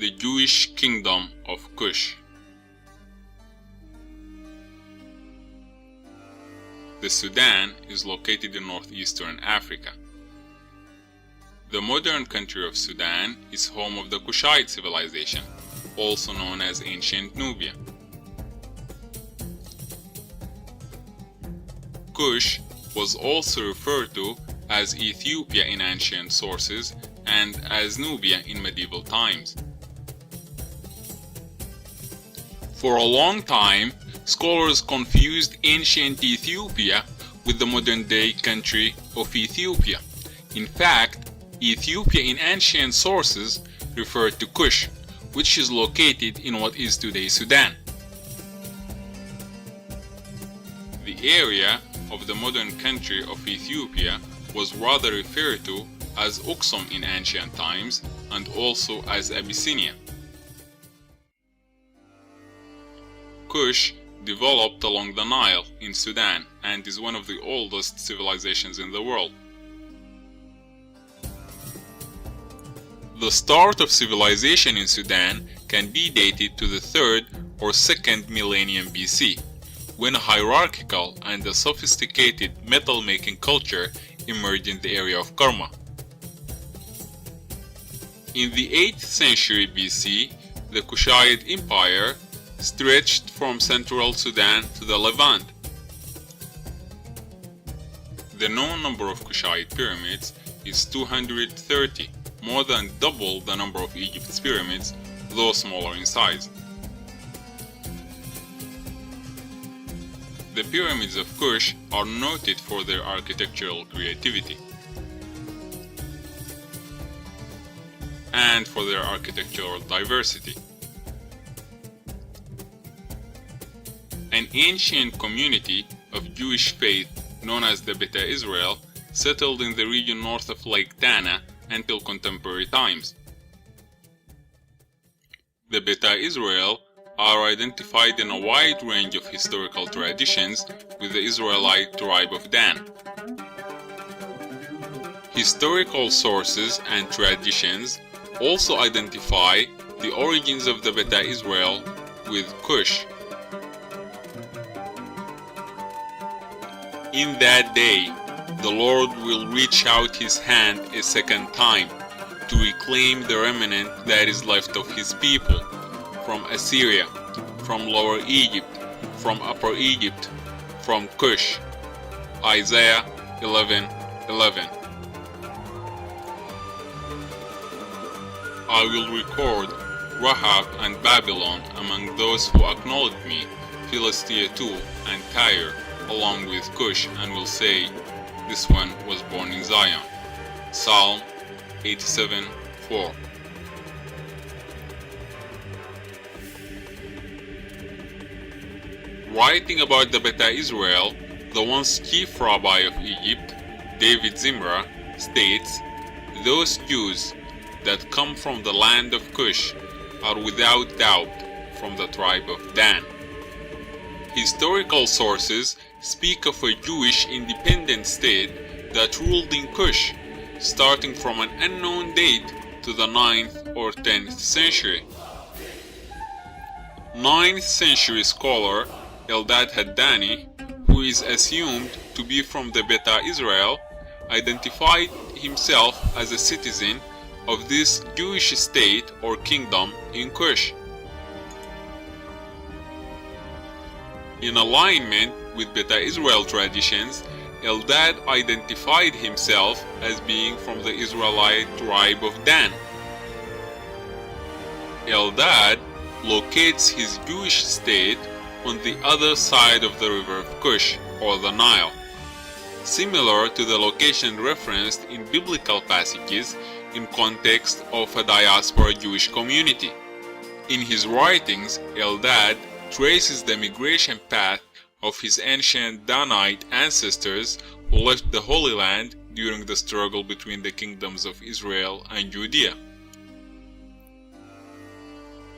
the Jewish kingdom of Kush. The Sudan is located in northeastern Africa. The modern country of Sudan is home of the Kushite civilization, also known as ancient Nubia. Kush was also referred to as Ethiopia in ancient sources and as Nubia in medieval times. For a long time, scholars confused ancient Ethiopia with the modern-day country of Ethiopia. In fact, Ethiopia in ancient sources referred to Kush, which is located in what is today Sudan. The area of the modern country of Ethiopia was rather referred to as Uksum in ancient times and also as Abyssinia. Kush developed along the Nile in Sudan and is one of the oldest civilizations in the world. The start of civilization in Sudan can be dated to the 3rd or 2nd millennium BC, when a hierarchical and a sophisticated metal-making culture emerged in the area of Kerma. In the 8th century BC, the Kushite Empire stretched from central Sudan to the Levant. The known number of Kushite pyramids is 230, more than double the number of Egypt's pyramids, though smaller in size. The pyramids of Kush are noted for their architectural creativity and for their architectural diversity. An ancient community of Jewish faith known as the Beta Israel settled in the region north of Lake Tana until contemporary times. The Beta Israel are identified in a wide range of historical traditions with the Israelite tribe of Dan. Historical sources and traditions also identify the origins of the Beta Israel with Kush. In that day, the Lord will reach out his hand a second time to reclaim the remnant that is left of his people from Assyria, from Lower Egypt, from Upper Egypt, from Kush. Isaiah 11:11. I will record Rahab and Babylon among those who acknowledge me, Philistia too, and Tyre, along with Kush, and will say, this one was born in Zion. Psalm 87:4. Writing about the Beta Israel, the once chief rabbi of Egypt, David Zimra, states, those Jews that come from the land of Kush are without doubt from the tribe of Dan. Historical sources speak of a Jewish independent state that ruled in Kush, starting from an unknown date to the 9th or 10th century. 9th century scholar Eldad Haddani, who is assumed to be from the Beta Israel, identified himself as a citizen of this Jewish state or kingdom in Kush. In alignment with Beta Israel traditions, Eldad identified himself as being from the Israelite tribe of Dan. Eldad locates his Jewish state on the other side of the river of Kush, or the Nile, similar to the location referenced in biblical passages in context of a diaspora Jewish community. In his writings, Eldad traces the migration path of his ancient Danite ancestors who left the Holy Land during the struggle between the kingdoms of Israel and Judea.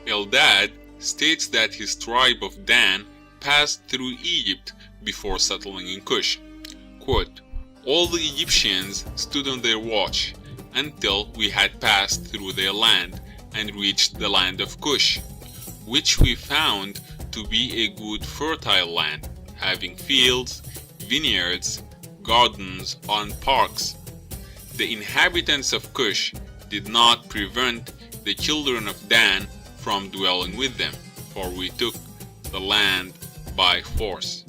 Eldad states that his tribe of Dan passed through Egypt before settling in Kush. Quote, all the Egyptians stood on their watch until we had passed through their land and reached the land of Kush, which we found to be a good fertile land, having fields, vineyards, gardens, and parks. The inhabitants of Kush did not prevent the children of Dan from dwelling with them, for we took the land by force.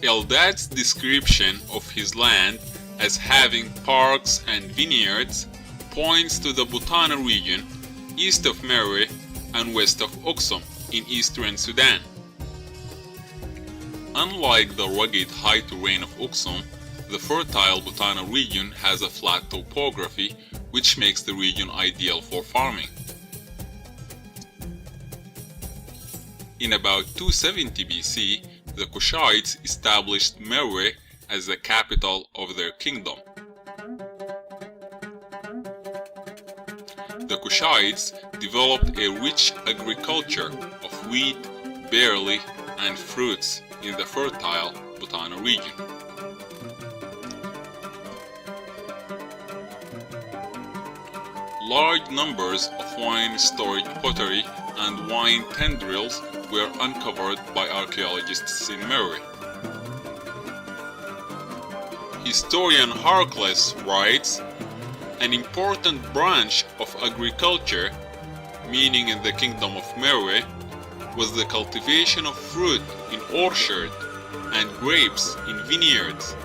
Eldad's description of his land as having parks and vineyards points to the Butana region east of Meroe and west of Oxum in eastern Sudan. Unlike the rugged high terrain of Oxum, the fertile Butana region has a flat topography which makes the region ideal for farming. In about 270 BC, the Kushites established Meroe as the capital of their kingdom. The Kushites developed a rich agriculture of wheat, barley, and fruits in the fertile Butana region. Large numbers of wine storage pottery and wine tendrils were uncovered by archaeologists in Meroe. Historian Harkless writes, an important branch of agriculture, meaning in the kingdom of Meroe, was the cultivation of fruit in orchards and grapes in vineyards.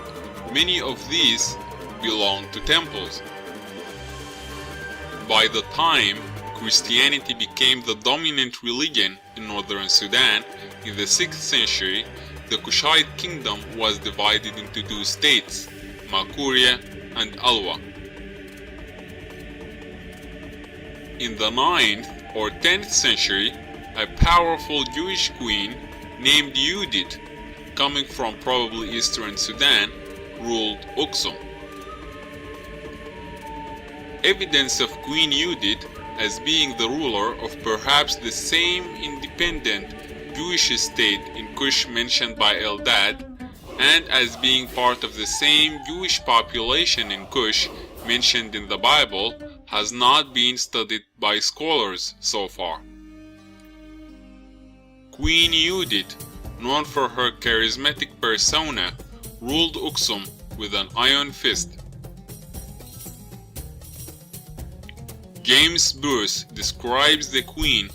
Many of these belonged to temples. By the time Christianity became the dominant religion in northern Sudan in the 6th century, the Kushite kingdom was divided into two states, Makuria and Alwa. In the 9th or 10th century, a powerful Jewish queen named Judith, coming from probably eastern Sudan, ruled Oxum. Evidence of Queen Judith as being the ruler of perhaps the same independent Jewish state in Kush mentioned by Eldad, and as being part of the same Jewish population in Kush mentioned in the Bible, has not been studied by scholars so far. Queen Judith, known for her charismatic persona, ruled Oxum with an iron fist. James Bruce describes the queen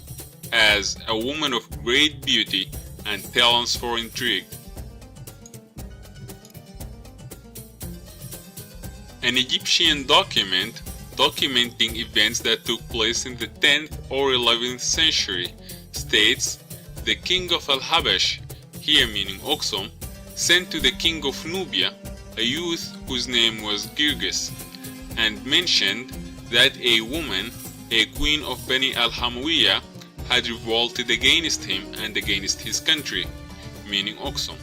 as a woman of great beauty and talents for intrigue. An Egyptian document documenting events that took place in the 10th or 11th century states the king of Al-Habash, here meaning Oxum, sent to the king of Nubia a youth whose name was Girgis, and mentioned that a woman, a queen of Bani al-Hamawiyah, had revolted against him and against his country, meaning Oxum.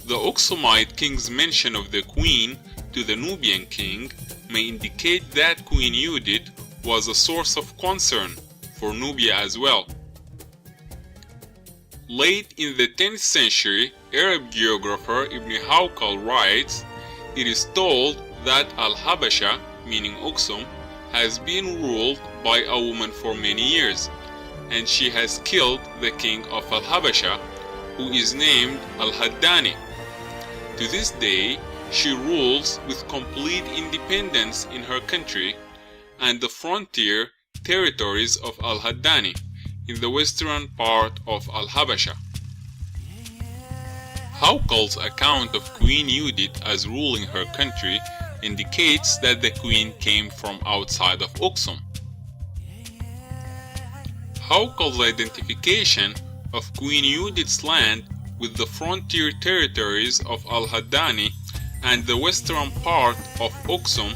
The Oxumite king's mention of the queen to the Nubian king may indicate that Queen Judith was a source of concern for Nubia as well. Late in the 10th century, Arab geographer Ibn Hawqal writes, it is told that Al-Habasha, meaning Oxum, has been ruled by a woman for many years, and she has killed the king of Al-Habasha, who is named Al-Haddani. To this day, she rules with complete independence in her country and the frontier territories of Al-Haddani in the western part of Al-Habasha. Hawqal's account of Queen Judith as ruling her country indicates that the queen came from outside of Oxum. Hawqal's identification of Queen Judith's land with the frontier territories of Al-Haddani and the western part of Oxum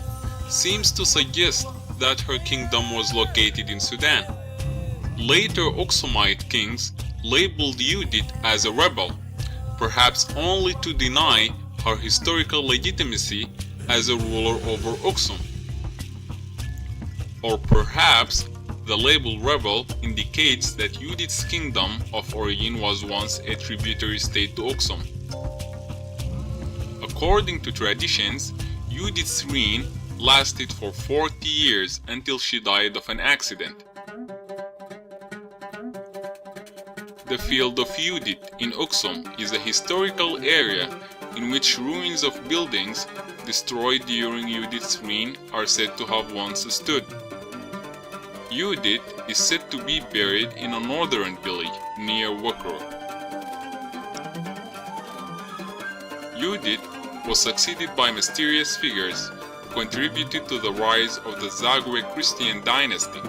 seems to suggest that her kingdom was located in Sudan. Later Oxumite kings labeled Judith as a rebel, perhaps only to deny her historical legitimacy as a ruler over Oxum. Or perhaps the label rebel indicates that Judith's kingdom of origin was once a tributary state to Oxum. According to traditions, Judith's reign lasted for 40 years until she died of an accident. The field of Judith in Uksum is a historical area in which ruins of buildings destroyed during Judith's reign are said to have once stood. Judith is said to be buried in a northern village near Wakro. Judith was succeeded by mysterious figures who contributed to the rise of the Zagwe Christian dynasty.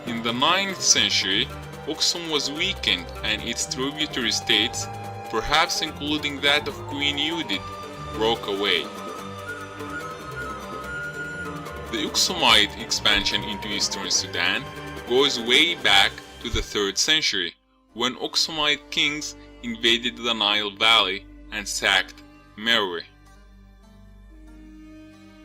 In the 9th century, Uksum was weakened and its tributary states, perhaps including that of Queen Judith, broke away. The Uksumite expansion into eastern Sudan goes way back to the 3rd century, when Uksumite kings invaded the Nile Valley and sacked Meroe.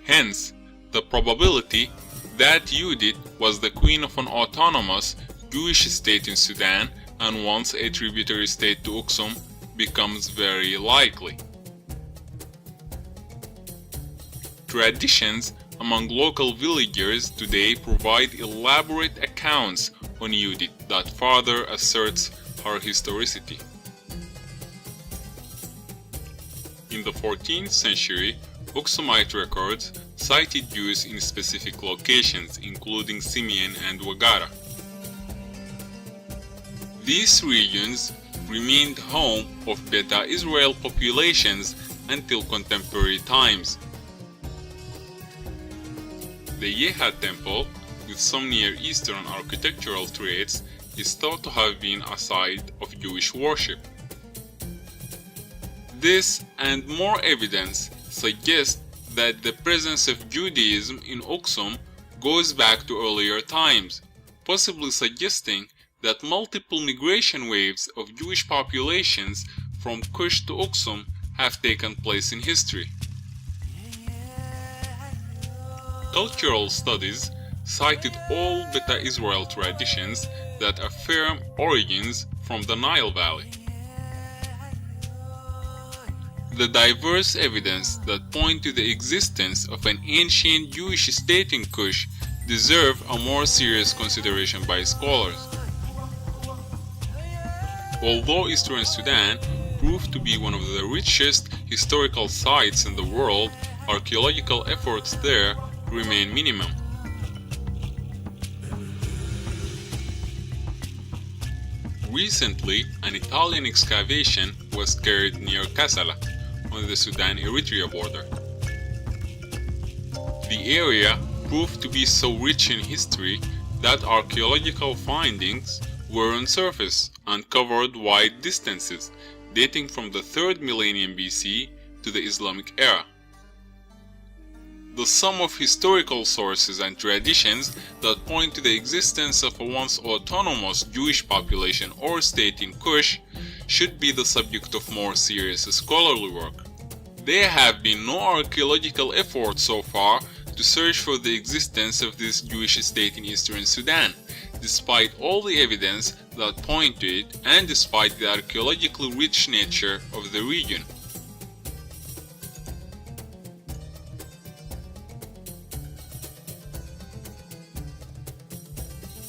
Hence, the probability that Judith was the queen of an autonomous Jewish state in Sudan and once a tributary state to Uksum becomes very likely. Traditions among local villagers today provide elaborate accounts on Judith that further asserts her historicity. In the 14th century, Uksumite records cited Jews in specific locations, including Simeon and Wagara. These regions remained home of Beta Israel populations until contemporary times. The Yeha temple, with some Near Eastern architectural traits, is thought to have been a site of Jewish worship. This and more evidence suggest that the presence of Judaism in Uksum goes back to earlier times, possibly suggesting that multiple migration waves of Jewish populations from Kush to Uksum have taken place in history. Cultural studies cited all Beta Israel traditions that affirm origins from the Nile Valley. The diverse evidence that point to the existence of an ancient Jewish state in Kush deserve a more serious consideration by scholars. Although Eastern Sudan proved to be one of the richest historical sites in the world, archaeological efforts there remain minimum. Recently, an Italian excavation was carried near Kassala, on the Sudan-Eritrea border. The area proved to be so rich in history that archaeological findings were on surface and covered wide distances, dating from the 3rd millennium BC to the Islamic era. The sum of historical sources and traditions that point to the existence of a once autonomous Jewish population or state in Kush should be the subject of more serious scholarly work. There have been no archaeological efforts so far to search for the existence of this Jewish state in eastern Sudan, despite all the evidence that point to it and despite the archaeologically rich nature of the region.